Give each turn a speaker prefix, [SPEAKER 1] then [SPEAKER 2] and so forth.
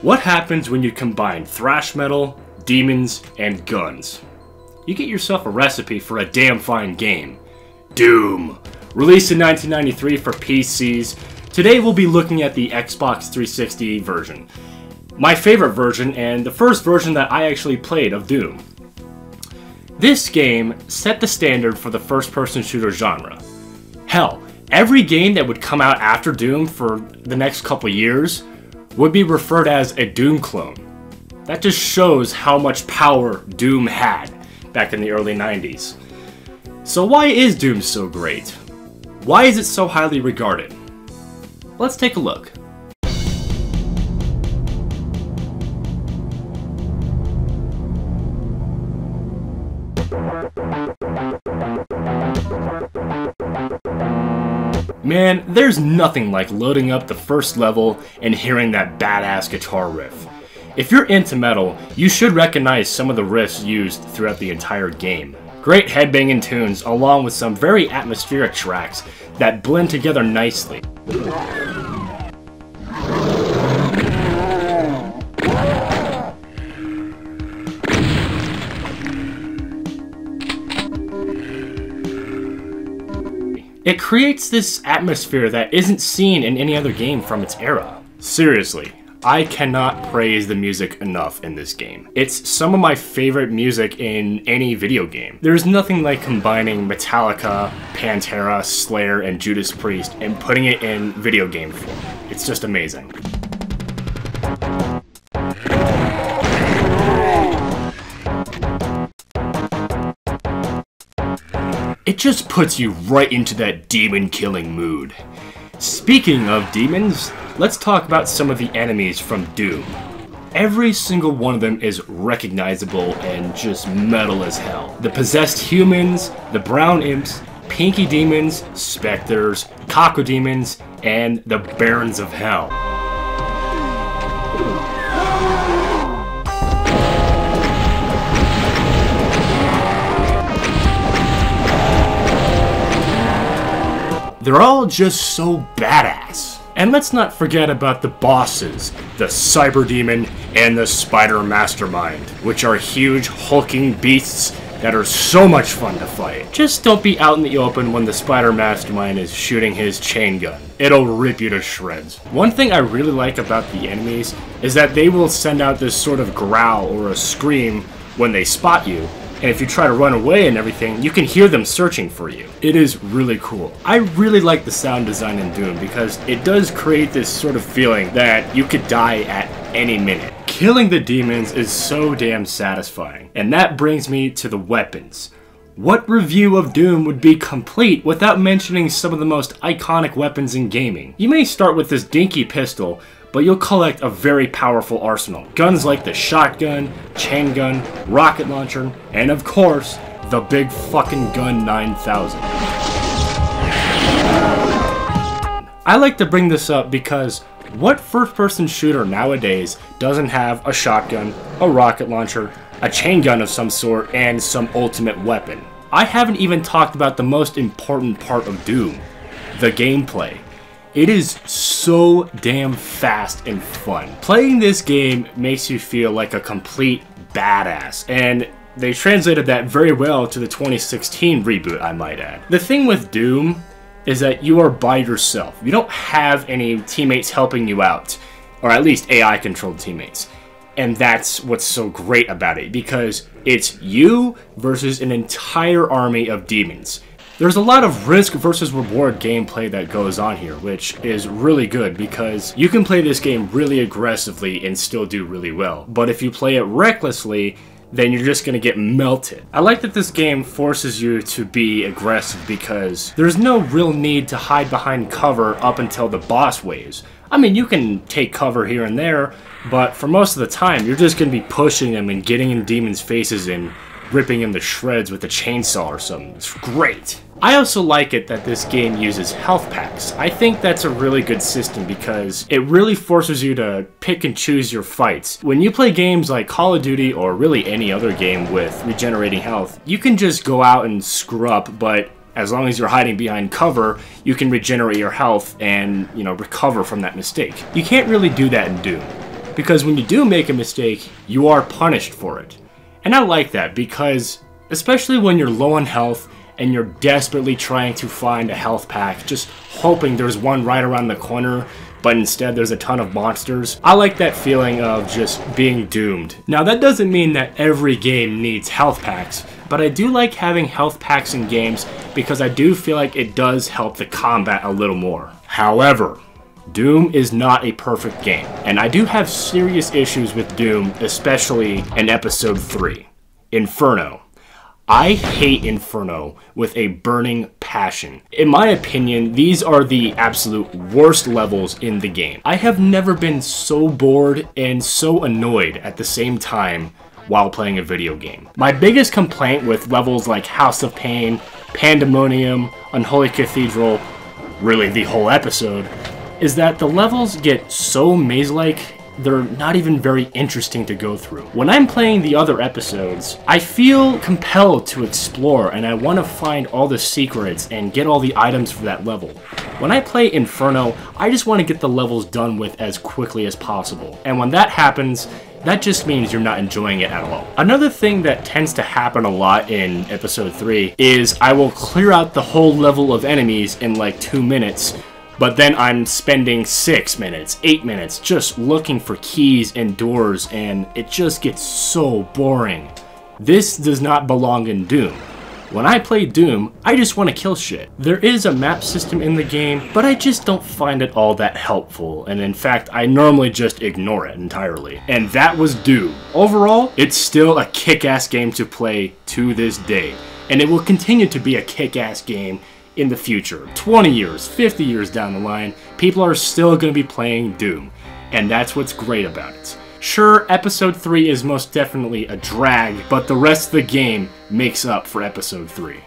[SPEAKER 1] What happens when you combine thrash metal, demons, and guns? You get yourself a recipe for a damn fine game. Doom! Released in 1993 for PCs, today we'll be looking at the Xbox 360 version. My favorite version, and the first version that I actually played of Doom. This game set the standard for the first-person shooter genre. Hell, every game that would come out after Doom for the next couple years would be referred as a Doom clone. That just shows how much power Doom had back in the early 90s. So why is Doom so great? Why is it so highly regarded? Let's take a look. Man, there's nothing like loading up the first level and hearing that badass guitar riff. If you're into metal, you should recognize some of the riffs used throughout the entire game. Great headbanging tunes along with some very atmospheric tracks that blend together nicely. It creates this atmosphere that isn't seen in any other game from its era. Seriously, I cannot praise the music enough in this game. It's some of my favorite music in any video game. There's nothing like combining Metallica, Pantera, Slayer, and Judas Priest and putting it in video game form. It's just amazing. It just puts you right into that demon-killing mood. Speaking of demons, let's talk about some of the enemies from Doom. Every single one of them is recognizable and just metal as hell. The possessed humans, the brown imps, pinky demons, specters, cacodemons, and the barons of hell. They're all just so badass. And let's not forget about the bosses, the Cyber Demon and the Spider Mastermind, which are huge hulking beasts that are so much fun to fight. Just don't be out in the open when the Spider Mastermind is shooting his chain gun. It'll rip you to shreds. One thing I really like about the enemies is that they will send out this sort of growl or a scream when they spot you. And if you try to run away and everything, you can hear them searching for you. It is really cool. I really like the sound design in Doom because it does create this sort of feeling that you could die at any minute. Killing the demons is so damn satisfying. And that brings me to the weapons. What review of Doom would be complete without mentioning some of the most iconic weapons in gaming? You may start with this dinky pistol, but you'll collect a very powerful arsenal. Guns like the shotgun, chain gun, rocket launcher, and of course, the big fucking gun 9000. I like to bring this up because what first-person shooter nowadays doesn't have a shotgun, a rocket launcher, a chain gun of some sort, and some ultimate weapon? I haven't even talked about the most important part of Doom, the gameplay. It is so damn fast and fun. Playing this game makes you feel like a complete badass, and they translated that very well to the 2016 reboot, I might add. The thing with Doom is that you are by yourself. You don't have any teammates helping you out, or at least AI-controlled teammates. And that's what's so great about it, because it's you versus an entire army of demons. There's a lot of risk versus reward gameplay that goes on here, which is really good because you can play this game really aggressively and still do really well. But if you play it recklessly, then you're just going to get melted. I like that this game forces you to be aggressive because there's no real need to hide behind cover up until the boss waves. I mean, you can take cover here and there, but for most of the time, you're just going to be pushing them and getting in demons' faces and ripping them to shreds with a chainsaw or something. It's great. I also like it that this game uses health packs. I think that's a really good system because it really forces you to pick and choose your fights. When you play games like Call of Duty or really any other game with regenerating health, you can just go out and screw up, but as long as you're hiding behind cover, you can regenerate your health and, recover from that mistake. You can't really do that in Doom. because when you do make a mistake, you are punished for it. And I like that because, especially when you're low on health and you're desperately trying to find a health pack, just hoping there's one right around the corner, but instead there's a ton of monsters. I like that feeling of just being doomed. Now that doesn't mean that every game needs health packs, but I do like having health packs in games because I do feel like it does help the combat a little more. However, Doom is not a perfect game, and I do have serious issues with Doom, especially in Episode 3, Inferno. I hate Inferno with a burning passion. In my opinion, these are the absolute worst levels in the game. I have never been so bored and so annoyed at the same time while playing a video game. My biggest complaint with levels like House of Pain, Pandemonium, Unholy Cathedral, really the whole episode, is that the levels get so maze-like they're not even very interesting to go through. When I'm playing the other episodes, I feel compelled to explore and I want to find all the secrets and get all the items for that level. When I play Inferno, I just want to get the levels done with as quickly as possible. And when that happens, that just means you're not enjoying it at all. Another thing that tends to happen a lot in Episode 3 is I will clear out the whole level of enemies in like 2 minutes, but then I'm spending 6 minutes, 8 minutes just looking for keys and doors, and it just gets so boring. This does not belong in Doom. When I play Doom, I just want to kill shit. There is a map system in the game, but I just don't find it all that helpful, and in fact, I normally just ignore it entirely. And that was Doom. Overall, it's still a kick-ass game to play to this day, and it will continue to be a kick-ass game in the future. 20 years, 50 years down the line, people are still going to be playing Doom, and that's what's great about it. Sure, Episode 3 is most definitely a drag, but the rest of the game makes up for Episode 3.